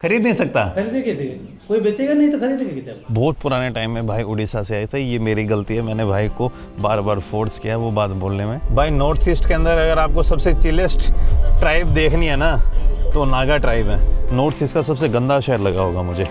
खरीद नहीं सकता। खरीदे कैसे? कोई बेचेगा नहीं तो खरीदेगा कैसे? बहुत पुराने टाइम में भाई उड़ीसा से आए थे, ये मेरी गलती है, मैंने भाई को बार बार फोर्स किया वो बात बोलने में। भाई नॉर्थ ईस्ट के अंदर अगर आपको सबसे चिलेस्ट ट्राइब देखनी है ना तो नागा ट्राइब है। नॉर्थ ईस्ट का सबसे गंदा शहर लगा होगा मुझे।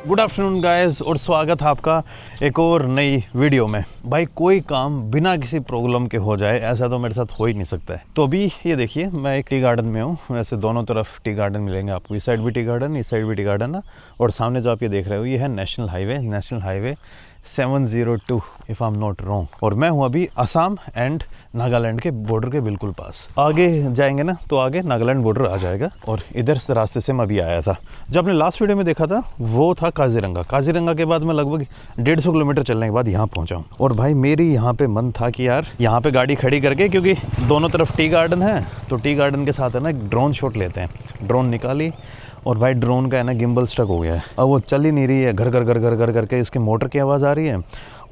गुड आफ्टरनून गाइस और स्वागत है आपका एक और नई वीडियो में। भाई कोई काम बिना किसी प्रॉब्लम के हो जाए ऐसा तो मेरे साथ हो ही नहीं सकता है। तो अभी ये देखिए मैं एक टी गार्डन में हूँ, वैसे दोनों तरफ टी गार्डन मिलेंगे आपको, इस साइड भी टी गार्डन इस साइड भी टी गार्डन है। और सामने जो आप ये देख रहे हो ये है national highway 702 if I am not wrong. और मैं हूँ अभी असम एंड नागालैंड के बॉर्डर के बिल्कुल पास। आगे जाएंगे ना तो आगे नागालैंड बॉर्डर आ जाएगा। और इधर से रास्ते से मैं अभी आया था, जब आपने लास्ट वीडियो में देखा था वो था काजीरंगा के बाद मैं लगभग 150 किलोमीटर चलने के बाद यहाँ पहुँचा हूँ। और भाई मेरी यहाँ पे मन था कि यार यहाँ पे गाड़ी खड़ी करके, क्योंकि दोनों तरफ टी गार्डन है तो टी गार्डन के साथ है ना ड्रोन शॉट लेते हैं। ड्रोन निकाली और भाई ड्रोन का है ना गिम्बल स्टक हो गया है, अब वो चल ही नहीं रही है, घर घर करके उसके मोटर की आवाज़ आ रही है।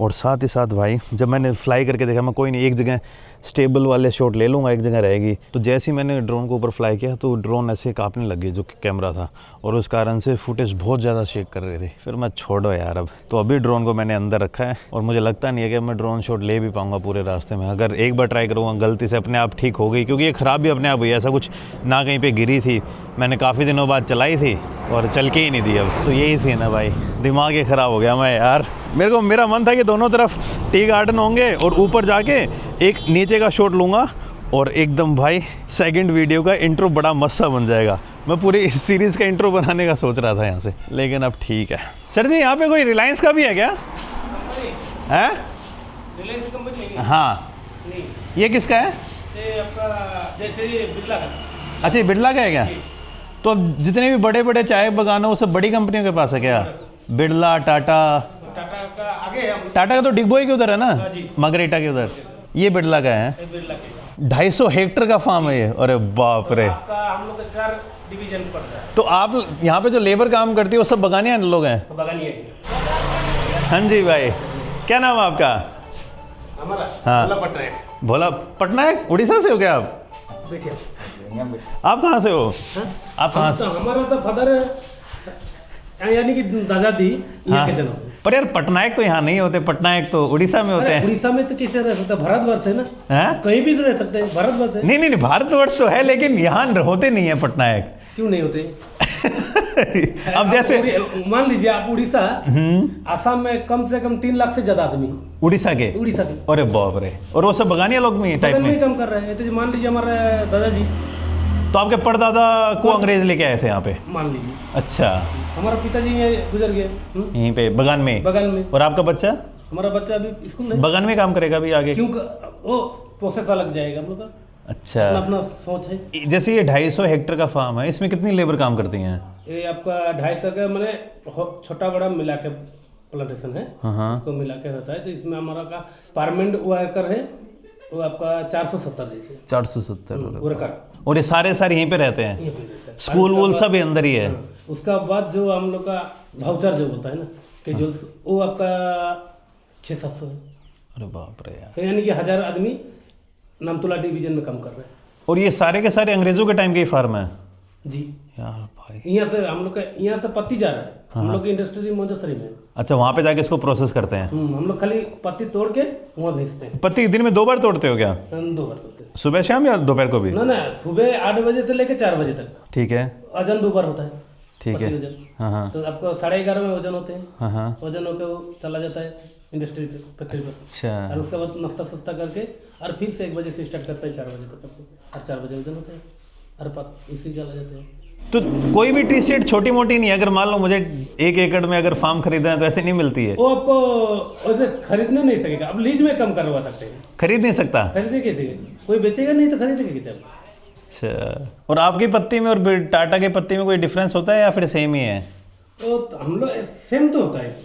और साथ ही साथ भाई जब मैंने फ्लाई करके देखा, मैं कोई नहीं एक जगह स्टेबल वाले शॉट ले लूँगा, एक जगह रहेगी। तो जैसे ही मैंने ड्रोन को ऊपर फ्लाई किया तो ड्रोन ऐसे कांपने लगी जो कैमरा था, और उस कारण से फुटेज बहुत ज़्यादा शेक कर रही थी। फिर मैं छोड़ो यार अब, तो अभी ड्रोन को मैंने अंदर रखा है और मुझे लगता नहीं है कि मैं ड्रोन शॉट ले भी पाऊँगा पूरे रास्ते में। अगर एक बार ट्राई करूँगा गलती से अपने आप ठीक हो गई, क्योंकि ये ख़राब भी अपने आप हुई, ऐसा कुछ ना कहीं पर गिरी थी, मैंने काफ़ी दिनों बाद चलाई थी और चल के ही नहीं दी। अब तो यही सीन है भाई, दिमाग ही ख़राब हो गया मैं यार। मेरा मन था कि दोनों तरफ टी गार्डन होंगे और ऊपर जाके एक नीचे का शॉट लूँगा और एकदम भाई सेकंड वीडियो का इंट्रो बड़ा मस्त सा बन जाएगा। मैं पूरी इस सीरीज़ का इंट्रो बनाने का सोच रहा था यहाँ से, लेकिन अब ठीक है। सर जी यहाँ पे कोई रिलायंस का भी है क्या? है रिलायंस कंपनी नहीं है। हाँ नहीं, ये किसका है? ये आपका जैसे ये बिरला का। अच्छा ये बिरला का है क्या? तो अब जितने भी बड़े बड़े चाय बागान है वो सब बड़ी कंपनियों के पास है क्या? बिरला, टाटा का आगे है हम। टाटा का तो डिगबोई के उधर है ना, जी। मार्गरेटा के उधर। ये बिरला का है, ये बिरला के 250 हेक्टेयर का फार्म है ये। अरे बाप रे। आपका हम लोग का 4 डिवीजन पड़ता है। तो आप यहाँ पे जो लेबर काम करती है वो सब बगानिया लोग हैं? तो बगानी है हाँ जी भाई, क्या नाम है आपका? हमारा। हाँ। भोला पटना है। भोला पटनायक, उड़ीसा से हो क्या आप? बैठिए। आप कहाँ से हो? हाँ? आप कहाँ से? हमारा तो फादर यानी कि दादा दी यहाँ के जन्म। पर यार पटनायक तो यहाँ नहीं होते, पटनायक तो उड़ीसा में होते हैं। उड़ीसा में तो कैसे रह सकता है? भारतवर्ष है ना, हैं? कहीं भी रह सकते हैं, भारतवर्ष है। नहीं भारतवर्ष तो है, लेकिन यहाँ होते नहीं है पटनायक। क्यों नहीं होते? अब जैसे मान लीजिए आप उड़ीसा, आसाम में कम से कम 3 लाख से ज्यादा आदमी उड़ीसा के। अरे बाप रे। और वो सब बगानिया लोग में टाइप में काम कर रहे हैं। तो मान लीजिए हमारे दादाजी, तो आपके परदादा को अंग्रेज लेके आए थे यहाँ पे? मान लीजिए। अच्छा, हमारा पिताजी यहाँ गुजर गए यहीं पे बगान में। और आपका बच्चा? हमारा बच्चा अभी स्कूल नहीं। बगान में काम करेगा अभी आगे? क्यों? वो प्रोसेस अलग जाएगा हम लोग का। अच्छा, अपना सोच है। जैसे ये 250 हेक्टेयर का फार्म है, इसमें कितनी लेबर काम करती हैं? ये आपका 250 का मैंने छोटा बड़ा मिला के प्लांटेशन है, हाँ। उसको मिला के होता है। तो इसमें हमारा का परमानेंट वर्कर है वो आपका 470 जैसे 470 वर्कर। और ये सारे यहीं पे रहते हैं? स्कूल वूल सब अंदर ही है? उसका बाद जो हम लोग का भाउचर जो बोलता है ना कि जो वो आपका 600-700 है। अरे बाप रे यार। तो यानी कि 1000 आदमी नामतुला डिवीजन में काम कर रहे हैं। और ये सारे के सारे अंग्रेजों के टाइम के ही फार्म है जी यार भाई। यहाँ से हम लोग का यहाँ से पत्ती जा रहा है। हम लोग की इंडस्ट्री मोजसरी में। अच्छा, वहाँ पे जाके इसको प्रोसेस करते हैं? हम लोग खाली पत्ती तोड़ के वहाँ भेजते हैं। पत्ती दिन में 2 बार तोड़ते हो क्या? 2 बार तोड़ते हैं। सुबह शाम या दोपहर को भी? ना सुबह 8 बजे से लेकर 4 बजे तक। ठीक है। वजन 2 बार होता है। ठीक है। हाँ। तो आपको 11:30 में वजन होते हैं। हाँ। वजन होकर वो चला जाता है इंडस्ट्री पे, फैक्ट्री पर। अच्छा। और उसके बाद नाश्ता सस्ता करके और फिर से 1 बजे से स्टार्ट करता है 4 बजे तक आपको। और 4 बजे वजन होता है और इसी चला जाते हैं। तो कोई भी टी स्टेट छोटी मोटी नहीं है? अगर मान लो मुझे 1 एकड़ में अगर फार्म खरीदना है तो ऐसे नहीं मिलती है? वो आपको वैसे खरीदने नहीं सकेगा, अब लीज में कम करवा सकते हैं। खरीद नहीं सकता? खरीदे कैसे? कोई बेचेगा नहीं तो खरीदेगा कैसे? अच्छा, और आपकी पत्ती में और टाटा की पत्ती में कोई डिफरेंस होता है या फिर सेम ही है? तो हम लोग सेम तो होता है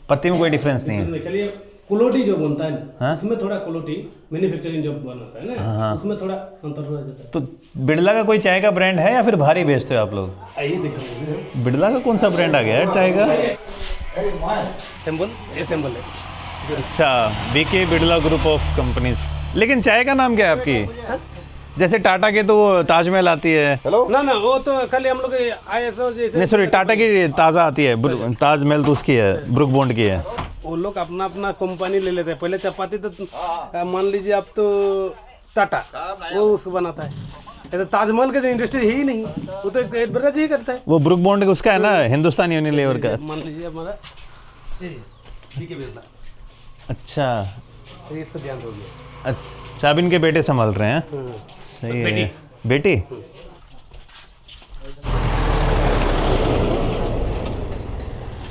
पत्ती में कोई डिफरेंस नहीं है? चलिए कुलोटी जो बनता है हाँ? उसमें थोड़ा कुलोटी मैन्युफैक्चरिंग जो बनता है ना, हाँ। उसमें थोड़ा अंतर हो जाता है। तो बिरला का कोई चाय का ब्रांड है या फिर भारी बेचते हो आप लोग? आइए दिखाइए। बिरला का कौन सा ब्रांड आ गया है चाय का? सिंबल, ये सिंबल है। अच्छा, BK Birla group of companies. लेकिन चाय का नाम क्या है आपकी? जैसे टाटा के तो वो ताजमहल आती है, ना ना वो तो खाली हम लोग ISO जैसे नहीं सॉरी टाटा की ताज़ा आती है, ताजमहल तो उसकी है, ब्रुक बॉन्ड की है। वो लोग अपना अपना कंपनी ले लेते हैं। पहले चपाती तो मान लीजिए आप तो टाटा वो उसको बनाता है, ये तो ताजमहल के इंडस्ट्री है ही नहीं, वो तो एक एडवर्टाइज ही करता है। वो ब्रुक बॉन्ड उसका है ना, हिंदुस्तान यूनिलीवर का। मान लीजिए हमारा DK बिरला, अच्छा तो इसको ध्यान दोगे। अच्छा, अब इनके बेटे संभाल रहे हैं। सही है। बेटी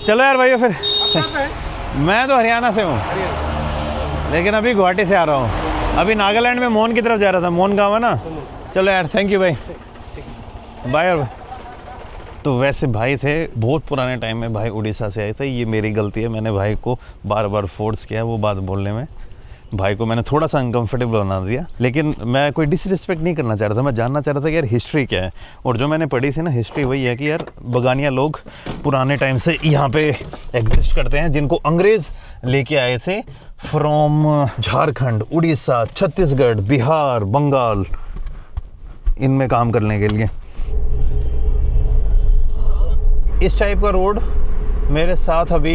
चलो यार भाइयों फिर, मैं तो हरियाणा से हूँ लेकिन अभी गुवाहाटी से आ रहा हूँ। अभी नागालैंड में मोन की तरफ जा रहा था, मोन गाँव है ना। चलो यार, थैंक यू भाई, बाय। और तो वैसे भाई थे बहुत पुराने टाइम में, भाई उड़ीसा से आए थे। ये मेरी गलती है, मैंने भाई को बार बार फोर्स किया वो बात बोलने में, भाई को मैंने थोड़ा सा अनकंफर्टेबल बना दिया। लेकिन मैं कोई डिसरिस्पेक्ट नहीं करना चाह रहा था, मैं जानना चाह रहा था कि यार हिस्ट्री क्या है। और जो मैंने पढ़ी थी ना हिस्ट्री, वही है कि यार बगानिया लोग पुराने टाइम से यहाँ पे एग्जिस्ट करते हैं, जिनको अंग्रेज़ लेके आए थे फ्रॉम झारखंड, उड़ीसा, छत्तीसगढ़, बिहार, बंगाल, इनमें काम करने के लिए। इस टाइप का रोड मेरे साथ अभी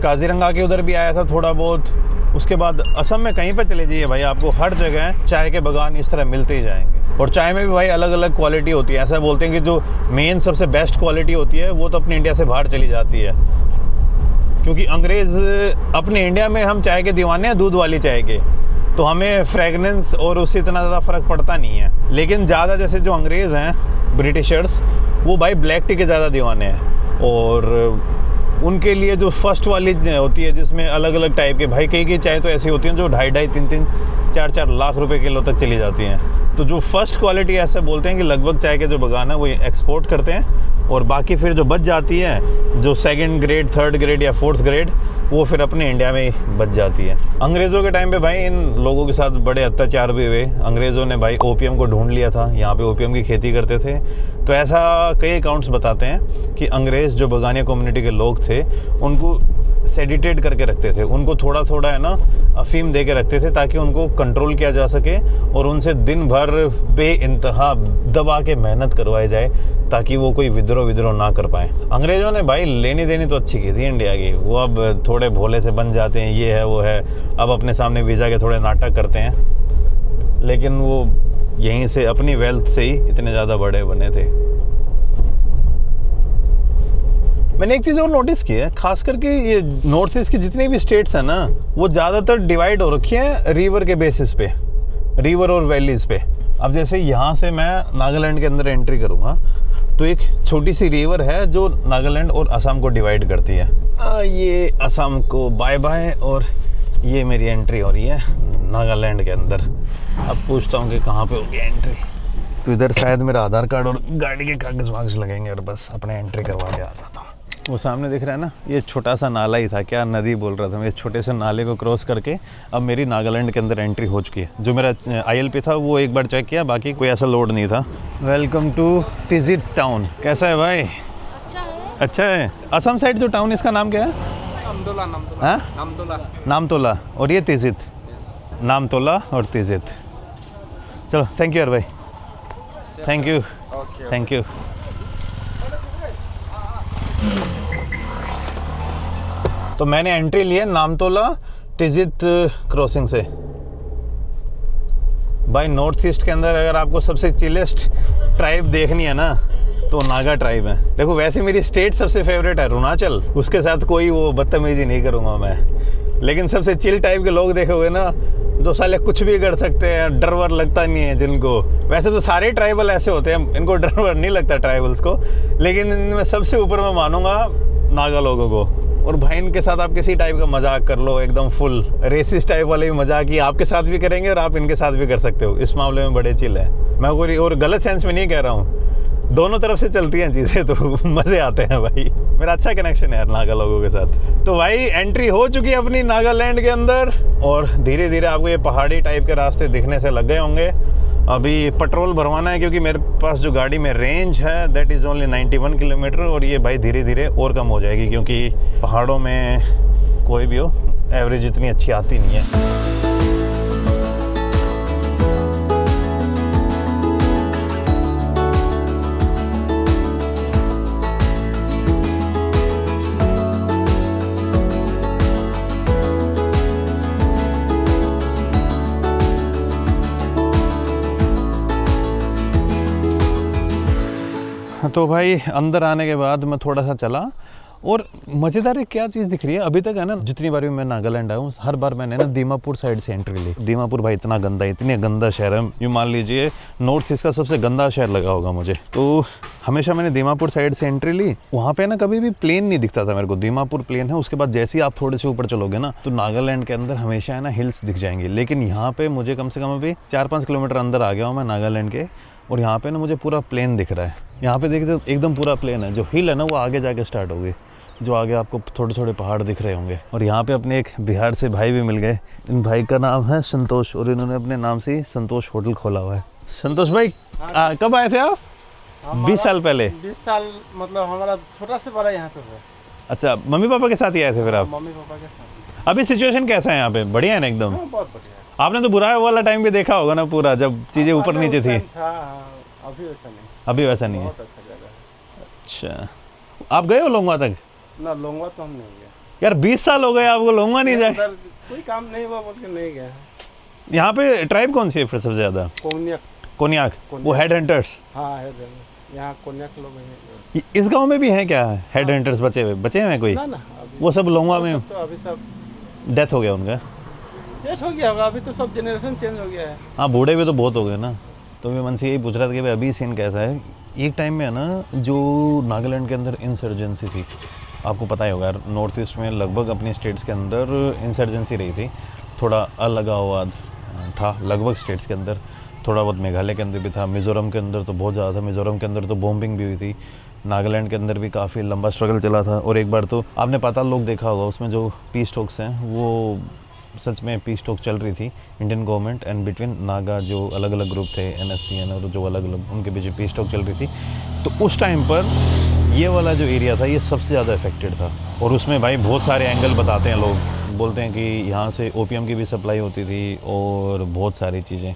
काजीरंगा के उधर भी आया था थोड़ा बहुत। उसके बाद असम में कहीं पे चले जाइए भाई, आपको हर जगह चाय के बागान इस तरह मिलते ही जाएंगे। और चाय में भी भाई अलग अलग क्वालिटी होती है। ऐसा बोलते हैं कि जो मेन सबसे बेस्ट क्वालिटी होती है वो तो अपने इंडिया से बाहर चली जाती है, क्योंकि अंग्रेज़ अपने इंडिया में, हम चाय के दीवाने हैं दूध वाली चाय के, तो हमें फ्रेगनेंस और उससे इतना ज़्यादा फ़र्क पड़ता नहीं है। लेकिन ज़्यादा जैसे जो अंग्रेज़ हैं, ब्रिटिशर्स, वो भाई ब्लैक टी के ज़्यादा दीवाने हैं। और उनके लिए जो फर्स्ट वाली होती है जिसमें अलग अलग टाइप के, भाई कई चाय तो ऐसी होती हैं जो 2.5, 3, 4 लाख रुपए किलो तक चली जाती हैं। तो जो फर्स्ट क्वालिटी ऐसा बोलते हैं कि लगभग चाय के जो बागान है वो एक्सपोर्ट करते हैं, और बाकी फिर जो बच जाती है जो सेकंड ग्रेड, थर्ड ग्रेड या फोर्थ ग्रेड, वो फिर अपने इंडिया में ही बच जाती है। अंग्रेज़ों के टाइम पे भाई इन लोगों के साथ बड़े अत्याचार भी हुए। अंग्रेज़ों ने भाई ओपीएम को ढूंढ लिया था, यहाँ पे ओपीएम की खेती करते थे। तो ऐसा कई अकाउंट्स बताते हैं कि अंग्रेज़ जो बगानिया कम्युनिटी के लोग थे उनको सेडिटेड करके रखते थे, उनको थोड़ा थोड़ा है ना अफीम दे के रखते थे ताकि उनको कंट्रोल किया जा सके, और उनसे दिन भर बेइंतहा दबा के मेहनत करवाई जाए ताकि वो कोई विद्रोह ना कर पाए। अंग्रेज़ों ने भाई लेनी देनी तो अच्छी की थी इंडिया की। वो अब थोड़े भोले से बन जाते हैं, ये है वो है, अब अपने सामने वीज़ा के थोड़े नाटक करते हैं, लेकिन वो यहीं से अपनी वेल्थ से ही इतने ज़्यादा बड़े बने थे। मैंने एक चीज़ और नोटिस की है, खास करके ये नॉर्थ ईस्ट की जितनी भी स्टेट्स हैं ना, वो ज़्यादातर डिवाइड हो रखी हैं रिवर के बेसिस पे, रिवर और वैलीज़ पे। अब जैसे यहाँ से मैं नागालैंड के अंदर एंट्री करूँगा तो एक छोटी सी रिवर है जो नागालैंड और असम को डिवाइड करती है। ये असम को बाय बाय, और ये मेरी एंट्री हो रही है नागालैंड के अंदर। अब पूछता हूँ कि कहाँ पे होगी एंट्री। तो इधर शायद मेरा आधार कार्ड और गाड़ी के कागज़ वागज़ लगेंगे और बस अपने एंट्री करवा के आ जाता हूँ। वो सामने दिख रहा है ना, ये छोटा सा नाला ही था, क्या नदी बोल रहा था मैं, इस छोटे से नाले को क्रॉस करके अब मेरी नागालैंड के अंदर एंट्री हो चुकी है। जो मेरा ILP था वो एक बार चेक किया, बाकी कोई ऐसा लोड नहीं था। Welcome to Tizit town. कैसा है भाई? अच्छा है। अच्छा है। असम साइड जो टाउन, इसका नाम क्या है? नामतोला। और ये तिजित, नामतोला और तिजित। चलो थैंक यू यार भाई, थैंक यू, थैंक यू। तो मैंने एंट्री ली है नामतोला तिजित क्रॉसिंग से। भाई नॉर्थ ईस्ट के अंदर अगर आपको सबसे चिलेस्ट ट्राइब देखनी है ना तो नागा ट्राइब है। देखो वैसे मेरी स्टेट सबसे फेवरेट है अरुणाचल, उसके साथ कोई वो बदतमीजी नहीं करूँगा मैं, लेकिन सबसे चिल टाइप के लोग देखोगे ना जो साले कुछ भी कर सकते हैं, डर वर लगता नहीं है जिनको। वैसे तो सारे ट्राइबल ऐसे होते हैं, इनको डर वर नहीं लगता ट्राइबल्स को, लेकिन इनमें सबसे ऊपर मैं मानूंगा नागा लोगों को। और भाई इनके साथ आप किसी टाइप का मजाक कर लो, एकदम फुल रेसिस्ट टाइप वाले भी मजाक ही आपके साथ भी करेंगे और आप इनके साथ भी कर सकते हो। इस मामले में बड़े चिल है। मैं कोई और गलत सेंस में नहीं कह रहा हूँ, दोनों तरफ से चलती हैं चीज़ें तो मज़े आते हैं भाई। मेरा अच्छा कनेक्शन है यार नागा लोगों के साथ। तो भाई एंट्री हो चुकी है अपनी नागालैंड के अंदर, और धीरे धीरे आपको ये पहाड़ी टाइप के रास्ते दिखने से लग गए होंगे। अभी पेट्रोल भरवाना है क्योंकि मेरे पास जो गाड़ी में रेंज है दैट इज़ ओनली 91 किलोमीटर, और ये भाई धीरे धीरे और कम हो जाएगी क्योंकि पहाड़ों में कोई भी हो एवरेज इतनी अच्छी आती नहीं है। तो भाई अंदर आने के बाद मैं थोड़ा सा चला और मज़ेदार है क्या चीज़ दिख रही है अभी तक है ना, जितनी बार भी मैं नागालैंड आया हूँ हर बार मैंने ना दीमापुर साइड से एंट्री ली। दीमापुर भाई इतना गंदा शहर है, यूँ मान लीजिए नॉर्थ ईस्ट का सबसे गंदा शहर लगा होगा मुझे। तो हमेशा मैंने दीमापुर साइड से एंट्री ली। वहाँ पे ना कभी भी प्लेन नहीं दिखता था मेरे को, दीमापुर प्लेन है। उसके बाद जैसे ही आप थोड़े से ऊपर चलोगे ना तो नागालैंड के अंदर हमेशा है ना हिल्स दिख जाएंगी। लेकिन यहाँ पे मुझे कम से कम अभी 4-5 किलोमीटर अंदर आ गया हूँ मैं नागालैंड के, और यहाँ पे ना मुझे पूरा प्लेन दिख रहा है। यहाँ पे देखते एकदम पूरा प्लेन है, जो हिल है ना वो आगे जाके स्टार्ट होगी, जो आगे आपको थोड़े थोड़े पहाड़ दिख रहे होंगे। और यहाँ पे अपने एक बिहार से भाई भी मिल गए। इन भाई का नाम है संतोष और इन्होंने अपने नाम से ही संतोष होटल खोला हुआ है। संतोष भाई कब आए थे आप? 20 साल पहले? 20 साल मतलब हमारा छोटा से बड़ा यहाँ पे है। अच्छा, मम्मी पापा के साथ ही आए थे फिर आप? मम्मी पापा के साथ। अभी सिचुएशन कैसा है यहाँ पे? बढ़िया है ना एकदम? हाँ, बहुत बढ़िया है। आपने तो बुरा वाला टाइम भी देखा होगा ना पूरा, जब चीज़ें ऊपर नीचे थी। अभी वैसा नहीं। अभी वैसा नहीं है? बहुत अच्छा जगह है। अच्छा, आप गए हो लोंगवा तक? ना लोंगवा तो हम नहीं गए यार 20 साल हो गए आपको, लोंगवा नहीं जाए? कोई काम नहीं हुआ बोल के नहीं गए। यहाँ पे ट्राइब कौन सी है फिर सबसे ज़्यादा? कोन्याक। वो हेड हंटर्स? हाँ हेड, यहाँ कोन्याक लोग हैं। इस गांव में भी हैं क्या हेड हंटर्स? बचे हुए कोई? ना वो सब लोंगवा में तो अभी सब डेथ हो गया उनका? डेथ हो गया होगा, अभी तो सब जनरेशन चेंज हो गया है। हाँ, बूढ़े भी तो बहुत हो गए ना। तो मैं मन से यही पूछ रहा था कि भाई अभी सीन कैसा है। एक टाइम में है ना जो नागालैंड के अंदर इंसर्जेंसी थी, आपको पता ही होगा यार, नॉर्थ ईस्ट में लगभग अपने स्टेट्स के अंदर इंसर्जेंसी रही थी। थोड़ा अलगाववाद था लगभग स्टेट्स के अंदर, थोड़ा बहुत मेघालय के अंदर भी था, मिज़ोरम के अंदर तो बहुत ज़्यादा था। मिज़ोरम के अंदर तो बॉम्बिंग भी हुई थी। नागालैंड के अंदर भी काफ़ी लंबा स्ट्रगल चला था। और एक बार तो आपने पाताल लोक देखा होगा, उसमें जो पीस टॉक्स हैं वो सच में पीस टॉक चल रही थी Indian government and between Naga, जो अलग अलग ग्रुप थे NSCN और जो अलग अलग उनके बीच पीस टॉक चल रही थी। तो उस टाइम पर ये वाला जो एरिया था ये सबसे ज़्यादा इफेक्टेड था। और उसमें भाई बहुत सारे एंगल बताते हैं लोग, बोलते हैं कि यहाँ से ओपीएम की भी सप्लाई होती थी और बहुत सारी चीज़ें।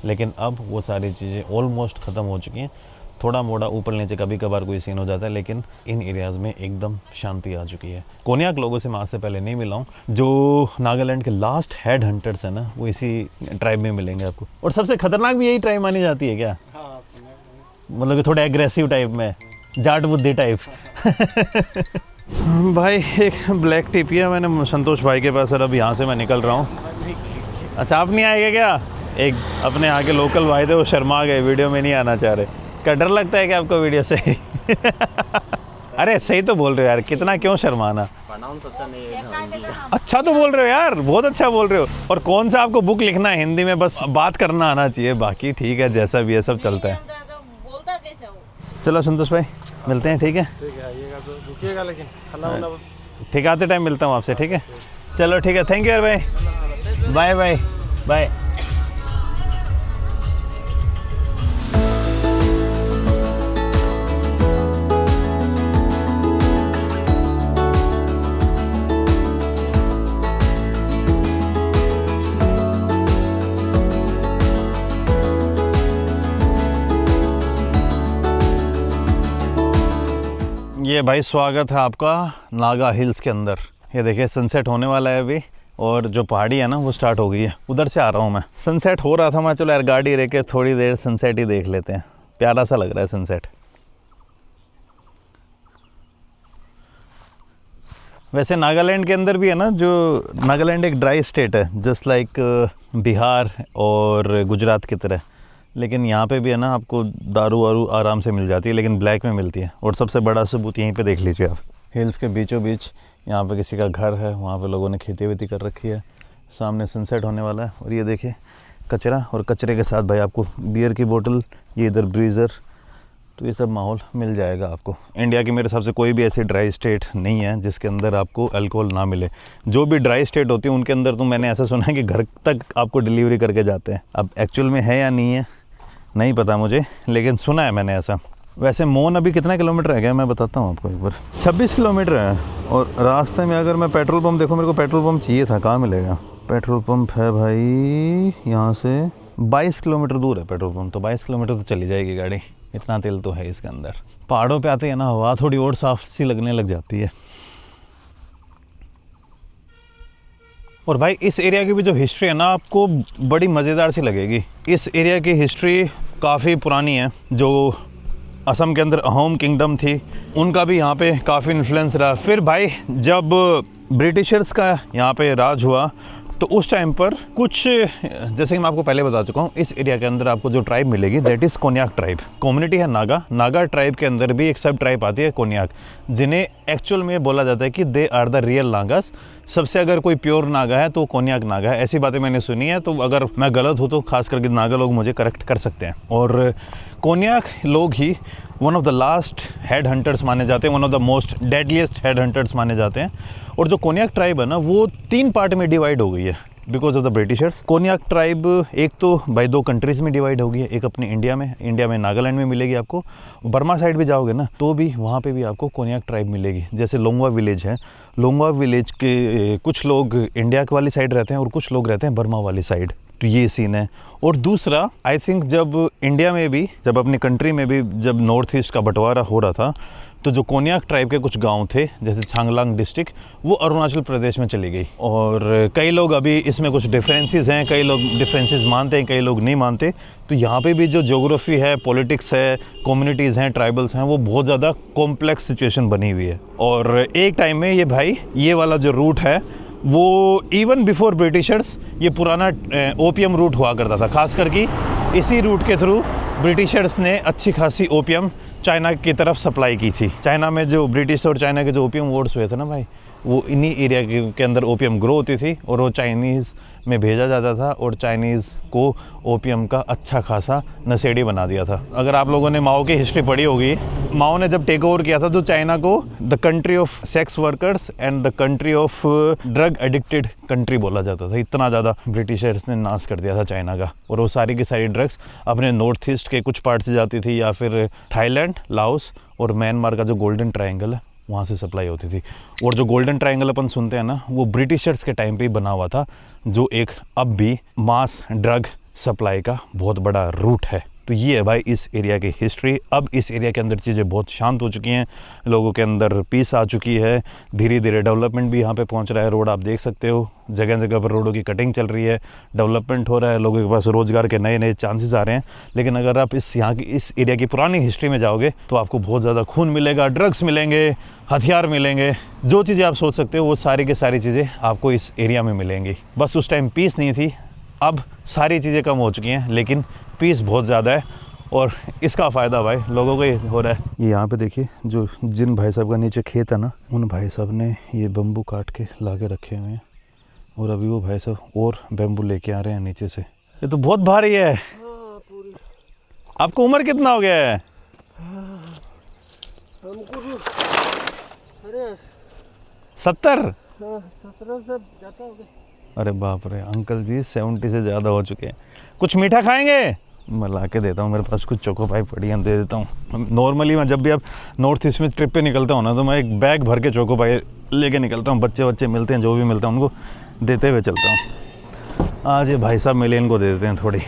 लेकिन अब वो सारी चीज़ें ऑलमोस्ट ख़त्म हो चुकी हैं। थोड़ा मोड़ा ऊपर नीचे कभी कभार कोई सीन हो जाता है, लेकिन इन एरियाज़ में एकदम शांति आ चुकी है। कोन्याक लोगों से मैं आज से पहले नहीं मिला हूँ। जो नागालैंड के लास्ट हेड हंटर्स हैं ना वो इसी ट्राइब में मिलेंगे आपको। और सबसे खतरनाक भी यही ट्राइब मानी जाती है क्या? हाँ, मतलब कि थोड़ा एग्रेसिव टाइप में, जाट बुद्धि टाइप। भाई एक ब्लैक टी पिया मैंने संतोष भाई के पास, और अब यहाँ से मैं निकल रहा हूँ। अच्छा, आप नहीं आएगा क्या? एक अपने यहाँ के लोकल भाई थे, वो शर्मा गए, वीडियो में नहीं आना चाह रहे। क्या डर लगता है क्या आपको वीडियो से? अरे सही तो बोल रहे हो यार, कितना क्यों शर्माना? अच्छा नहीं है। अच्छा तो बोल रहे हो यार, बहुत अच्छा बोल रहे हो। और कौन सा आपको बुक लिखना है हिंदी में, बस बात करना आना चाहिए, बाकी ठीक है जैसा भी है सब चलता है। चलो संतोष भाई मिलते हैं, ठीक है? ठीक है, आइएगा तो रुकिएगा, लेकिन खाना वाना ठीक है, आते टाइम मिलता हूँ आपसे, ठीक है? चलो ठीक है, थैंक यू यार भाई, बाय बाय बाय। ये भाई स्वागत है आपका नागा हिल्स के अंदर। ये देखिए सनसेट होने वाला है अभी, और जो पहाड़ी है ना वो स्टार्ट हो गई है। उधर से आ रहा हूँ मैं, सनसेट हो रहा था, मैं चलो यार गाड़ी रह के थोड़ी देर सनसेट ही देख लेते हैं। प्यारा सा लग रहा है सनसेट। वैसे नागालैंड के अंदर भी है ना, जो नागालैंड एक ड्राई स्टेट है जस्ट लाइक बिहार और गुजरात की तरह। लेकिन यहाँ पे भी है ना आपको दारू वारू आराम से मिल जाती है, लेकिन ब्लैक में मिलती है। और सबसे बड़ा सबूत यहीं पे देख लीजिए आप, हिल्स के बीचों बीच यहाँ पे किसी का घर है, वहाँ पे लोगों ने खेती वेती कर रखी है। सामने सनसेट होने वाला है, और ये देखिए कचरा, और कचरे के साथ भाई आपको बियर की बोतल, ये इधर ब्रीज़र, तो ये सब माहौल मिल जाएगा आपको। इंडिया की मेरे हिसाब से कोई भी ऐसी ड्राई स्टेट नहीं है जिसके अंदर आपको अल्कोहल ना मिले। जो भी ड्राई स्टेट होती है उनके अंदर तो मैंने ऐसा सुना है कि घर तक आपको डिलीवरी करके जाते हैं। अब एक्चुअल में है या नहीं है नहीं पता मुझे, लेकिन सुना है मैंने ऐसा। वैसे मोन अभी कितना किलोमीटर रह गया मैं बताता हूँ आपको एक बार। 26 किलोमीटर है। और रास्ते में अगर मैं पेट्रोल पंप देखो, मेरे को पेट्रोल पंप चाहिए था, कहाँ मिलेगा? पेट्रोल पंप है भाई यहाँ से 22 किलोमीटर दूर है पेट्रोल पंप, तो 22 किलोमीटर तो चली जाएगी गाड़ी, इतना तेल तो है इसके अंदर। पहाड़ों पे आते हैं ना, हवा थोड़ी और साफ सी लगने लग जाती है। और भाई इस एरिया की भी जो हिस्ट्री है ना आपको बड़ी मज़ेदार सी लगेगी। इस एरिया की हिस्ट्री काफ़ी पुरानी है। जो असम के अंदर अहोम किंगडम थी, उनका भी यहाँ पे काफ़ी इन्फ्लुएंस रहा। फिर भाई जब ब्रिटिशर्स का यहाँ पे राज हुआ तो उस टाइम पर कुछ, जैसे कि मैं आपको पहले बता चुका हूँ, इस एरिया के अंदर आपको जो ट्राइब मिलेगी that is Konyak tribe. Community है नागा। नागा ट्राइब के अंदर भी एक सब ट्राइब आती है कोन्याक, जिन्हें एक्चुअल में बोला जाता है कि they are the real Nagas. सबसे अगर कोई प्योर नागा है तो कोन्याक नागा है, ऐसी बातें मैंने सुनी है। तो अगर मैं गलत हूँ तो खास करके नागा लोग मुझे करेक्ट कर सकते हैं। और कोन्याक लोग ही one of the last head hunters माने जाते हैं, one of the most deadliest head hunters माने जाते हैं। और जो कोन्याक ट्राइब है ना, वो 3 पार्ट में डिवाइड हो गई है because of the Britishers. Konyak tribe एक तो भाई 2 कंट्रीज़ में डिवाइड हो गई है। एक अपने इंडिया में नागालैंड में मिलेगी आपको। बर्मा साइड भी जाओगे ना तो भी वहाँ पे भी आपको कोन्याक ट्राइब मिलेगी। जैसे लोंगवा विलेज है, लोंगवा विलेज के कुछ लोग इंडिया वाली साइड रहते हैं और कुछ लोग रहते हैं बर्मा वाली साइड। तो ये सीन है। और दूसरा, आई थिंक जब इंडिया में भी, जब अपनी कंट्री में भी जब नॉर्थ ईस्ट का बंटवारा हो रहा था तो जो कोन्याक ट्राइब के कुछ गांव थे जैसे चांगलांग डिस्ट्रिक्ट, वो अरुणाचल प्रदेश में चली गई। और कई लोग अभी इसमें कुछ डिफरेंसेस हैं, कई लोग डिफरेंसेस मानते हैं, कई लोग नहीं मानते। तो यहाँ पे भी जो ज्योग्राफी है, पॉलिटिक्स है, कम्युनिटीज़ हैं, ट्राइबल्स हैं, वो बहुत ज़्यादा कॉम्प्लेक्स सिचुएशन बनी हुई है। और एक टाइम में ये भाई ये वाला जो रूट है वो इवन बिफोर ब्रिटिशर्स ये पुराना ओपियम रूट हुआ करता था। खास करके इसी रूट के थ्रू ब्रिटिशर्स ने अच्छी खासी ओपियम चाइना की तरफ सप्लाई की थी। चाइना में जो ब्रिटिश और चाइना के जो ओपियम वॉर्स हुए थे ना भाई, वो इन्हीं एरिया के अंदर ओपियम ग्रो होती थी और वो चाइनीज़ में भेजा जाता था और चाइनीज़ को ओपियम का अच्छा खासा नशेड़ी बना दिया था। अगर आप लोगों ने माओ की हिस्ट्री पढ़ी होगी, माओ ने जब टेक ओवर किया था तो चाइना को the country of sex workers and the country of drug addicted country बोला जाता था। इतना ज़्यादा ब्रिटिशर्स ने नाश कर दिया था चाइना का। और वो सारी की सारी ड्रग्स अपने नॉर्थ ईस्ट के कुछ पार्ट से जाती थी या फिर थाईलैंड, लाओस और म्यांमार का जो गोल्डन ट्रायंगल है वहाँ से सप्लाई होती थी। और जो गोल्डन ट्रायंगल अपन सुनते हैं ना, वो ब्रिटिशर्स के टाइम पे ही बना हुआ था, जो एक अब भी मास ड्रग सप्लाई का बहुत बड़ा रूट है। तो ये है भाई इस एरिया की हिस्ट्री। अब इस एरिया के अंदर चीज़ें बहुत शांत हो चुकी हैं, लोगों के अंदर पीस आ चुकी है, धीरे धीरे डेवलपमेंट भी यहाँ पे पहुँच रहा है। रोड आप देख सकते हो, जगह जगह पर रोडों की कटिंग चल रही है, डेवलपमेंट हो रहा है, लोगों के पास रोज़गार के नए नए चांसेस आ रहे हैं। लेकिन अगर आप यहाँ की इस एरिया की पुरानी हिस्ट्री में जाओगे तो आपको बहुत ज़्यादा खून मिलेगा, ड्रग्स मिलेंगे, हथियार मिलेंगे, जो चीज़ें आप सोच सकते हो वो सारी की सारी चीज़ें आपको इस एरिया में मिलेंगी। बस उस टाइम पीस नहीं थी, अब सारी चीज़ें कम हो चुकी हैं लेकिन पीस बहुत ज़्यादा है और इसका फ़ायदा भाई लोगों को ही हो रहा है। ये यहाँ पे देखिए, जो जिन भाई साहब का नीचे खेत है ना, उन भाई साहब ने ये बम्बू काट के ला के रखे हुए हैं और अभी वो भाई साहब और बम्बू लेके आ रहे हैं नीचे से। ये तो बहुत भारी है। आपको उम्र कितना हो गया है? हमको भी अरे 70? 17 से जाता हो गया। अरे बाप रे अंकल जी 70 से ज़्यादा हो चुके हैं। कुछ मीठा खाएंगे? मैं ला के देता हूँ, मेरे पास कुछ चोको पाई पड़ी है, दे देता हूँ। नॉर्मली मैं जब भी अब नॉर्थ ईस्ट में ट्रिप पे निकलता हूँ ना तो मैं एक बैग भर के चोको पाई लेके निकलता हूँ। बच्चे मिलते हैं, जो भी मिलता है उनको देते हुए चलता हूँ। आज ये भाई साहब मिले, इनको दे देते हैं। थोड़ी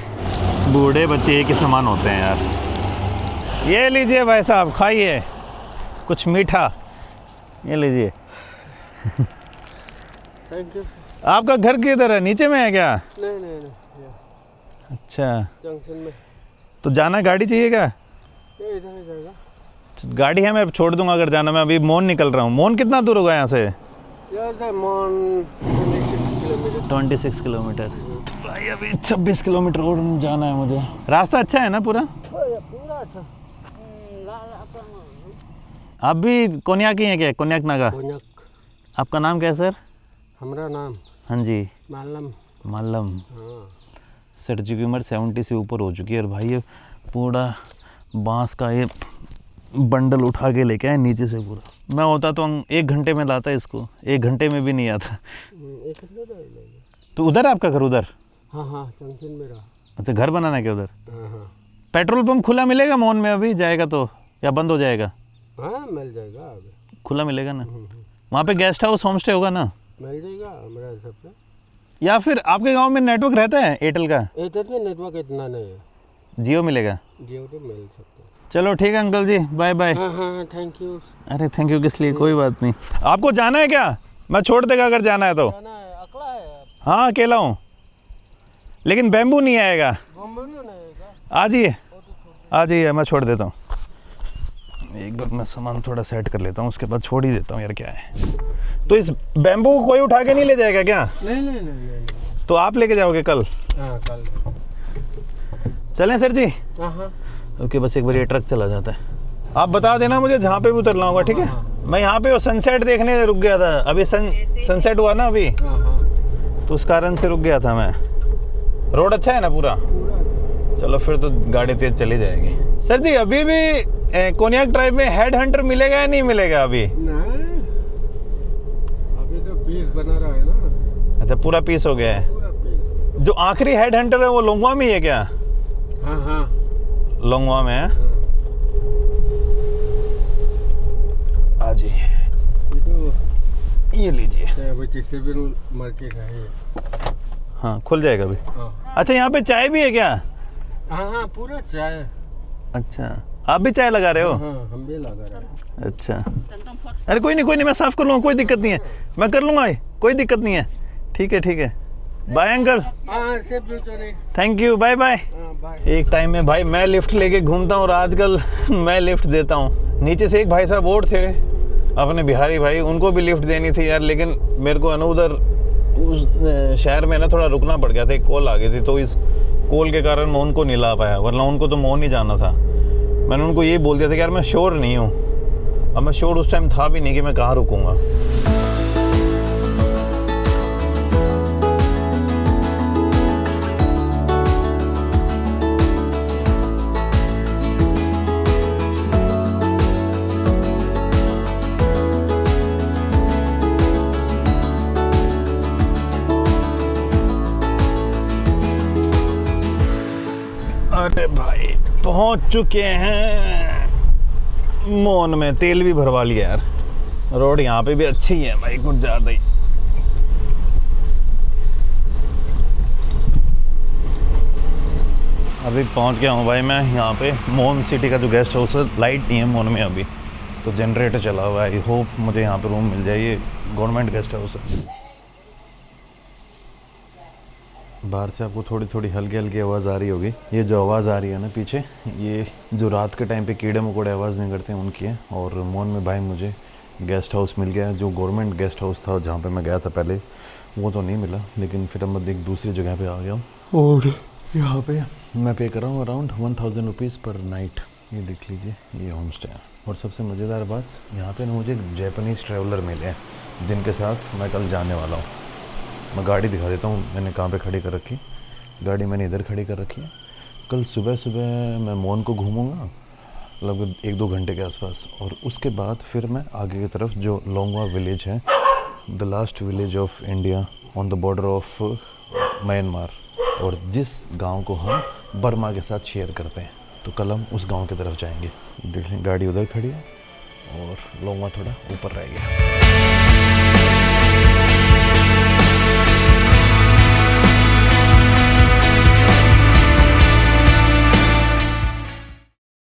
बूढ़े बच्चे एक ही समान होते हैं यार। ये लीजिए भाई साहब, खाइए कुछ मीठा, ये लीजिए। Thank you. आपका घर किधर है? नीचे में है क्या? नहीं अच्छा, जंक्शन में। तो जाना गाड़ी चाहिए क्या? नहीं, इधर ही जाएगा। गाड़ी है, मैं छोड़ दूंगा अगर जाना। मैं अभी मोन निकल रहा हूँ। मोन कितना दूर होगा यहाँ से? यहाँ से मोन 26 किलोमीटर। भाई अभी 26 किलोमीटर और जाना है मुझे। रास्ता अच्छा है ना पूरा? पूरा अच्छा। आप भी कोन्याक ही हैं क्या? कोन्याक नागा? कोन्याक। आपका नाम क्या है सर? हमारा नाम? हाँ जी, मालम। मालम। हाँ। सर जी की उम्र 70 से ऊपर हो चुकी है। और भाई ये पूरा बांस का ये बंडल उठा के लेके आए नीचे से पूरा। मैं होता तो 1 घंटे में लाता इसको, 1 घंटे में भी नहीं आता। तो उधर आपका घर? उधर? हाँ, जंक्शन में रहा। अच्छा, घर बनाना है क्या उधर? हाँ। पेट्रोल पंप खुला मिलेगा मोन में अभी जाएगा तो, या बंद हो जाएगा? हाँ, मिल जाएगा अभी। खुला मिलेगा ना? वहाँ पे गेस्ट हाउस होम स्टे होगा ना? मिल जाएगा हमारे हिसाब से। या फिर आपके गांव में नेटवर्क रहता है एयरटेल का? एयरटेल में नेटवर्क इतना नहीं है। जियो मिलेगा? जियो तो मिल सकता है। चलो ठीक है अंकल जी, बाय बाय। हाँ, थैंक यू। अरे थैंक यू किस लिए, कोई बात नहीं। आपको जाना है क्या? मैं छोड़ देगा अगर जाना है तो। अकेला है? हाँ अकेला हूँ, लेकिन बैम्बू नहीं आएगा। बम्बू तो नहीं आएगा। आ जाइए, आ जाइए, मैं छोड़ देता हूँ। एक बार मैं सामान थोड़ा सेट कर लेता हूँ, उसके बाद छोड़ ही देता हूँ यार, क्या है। तो इस बैम्बू को कोई उठा के नहीं ले जाएगा क्या? नहीं। तो आप लेके जाओगे कल? हाँ कल। चलें सर जी? हाँ। ओके, बस एक बार ये ट्रक चला जाता है, आप बता देना मुझे जहाँ पे भी उतरना होगा, ठीक है? मैं यहाँ पे वो सनसेट देखने रुक गया था, अभी सनसेट हुआ ना अभी, तो उस कारण से रुक गया था मैं। रोड अच्छा है ना पूरा? चलो फिर तो गाड़ी तेज चली जाएगी। सर जी अभी भी कोनियाक ड्राइव में हेड हंटर मिलेगा या नहीं मिलेगा अभी? नहीं, अभी तो पीस बना रहा है ना। अच्छा, पूरा पीस हो गया है। पूरा पीस। जो आखिरी हेड हंटर है वो लोंगवा में ही है क्या? हाँ। लोंगवा में है। आ जाइए, ये लीजिए। सिविल मार्केट है ये। हाँ खुल जाएगा अभी। हाँ। अच्छा, यहाँ पे चाय भी है क्या? हाँ पूरा चाय। अच्छा, आप भी चाय लगा रहे हो? हाँ हम भी लगा रहे हैं। अच्छा, अरे कोई नहीं, मैं साफ कर लूँगा, कोई दिक्कत नहीं है, मैं कर लूँगा, कोई दिक्कत नहीं है। ठीक है। Bye uncle. हाँ safe future. Thank you, bye bye. एक टाइम में भाई मैं लिफ्ट लेके घूमता हूँ और आजकल मैं लिफ्ट देता हूँ। नीचे से एक भाई साहब और थे अपने बिहारी भाई, उनको भी लिफ्ट देनी थी यार, लेकिन मेरे को उधर उस शहर में ना थोड़ा रुकना पड़ गया था, एक कॉल आ गई थी, तो इस कॉल के कारण मैं उनको नहीं ला पाया, वरना उनको तो मोहन ही जाना था। मैंने उनको ये बोल दिया था कि यार मैं श्योर नहीं हूँ। अब मैं श्योर उस टाइम था भी नहीं कि मैं कहाँ रुकूँगा। अरे भाई पहुंच चुके हैं मोन में, तेल भी भरवा लिया यार। रोड यहाँ पे भी अच्छी ही है भाई, कुछ ज़्यादा ही। अभी पहुंच गया हूँ भाई मैं यहाँ पे मोन सिटी का जो गेस्ट हाउस है। लाइट नहीं है मोन में अभी, तो जनरेटर चला हुआ है। आई होप मुझे यहाँ पे रूम मिल जाए, ये गवर्नमेंट गेस्ट हाउस है। बाहर से आपको थोड़ी थोड़ी हल्की हल्की आवाज़ आ रही होगी। ये जो आवाज़ आ रही है ना पीछे, ये जो रात के टाइम पे कीड़े मकोड़े आवाज़ नहीं करते हैं उनकी है। और मोन में भाई मुझे गेस्ट हाउस मिल गया, जो गवर्नमेंट गेस्ट हाउस था जहाँ पे मैं गया था पहले, वो तो नहीं मिला, लेकिन फिर अब मैं एक दूसरी जगह पे आ गया हूँ और यहाँ पे मैं पे कर रहा हूँ अराउंड 1000 रुपीज़ पर नाइट। ये देख लीजिए, ये होम स्टे है। और सबसे मज़ेदार बात, यहाँ पे ना मुझे जैपनीज़ ट्रैवलर मिले हैं जिनके साथ मैं कल जाने वाला हूँ। मैं गाड़ी दिखा देता हूँ मैंने कहाँ पे खड़ी कर रखी। गाड़ी मैंने इधर खड़ी कर रखी है। कल सुबह सुबह मैं मोन को घूमूंगा लगभग 1-2 घंटे के आसपास, और उसके बाद फिर मैं आगे की तरफ जो लोंगवा विलेज है, the last village of India on the border of Myanmar, और जिस गांव को हम बर्मा के साथ शेयर करते हैं, तो कल हम उस गांव की तरफ जाएंगे। देख लें गाड़ी उधर खड़ी है और लोंगवा थोड़ा ऊपर रह गया।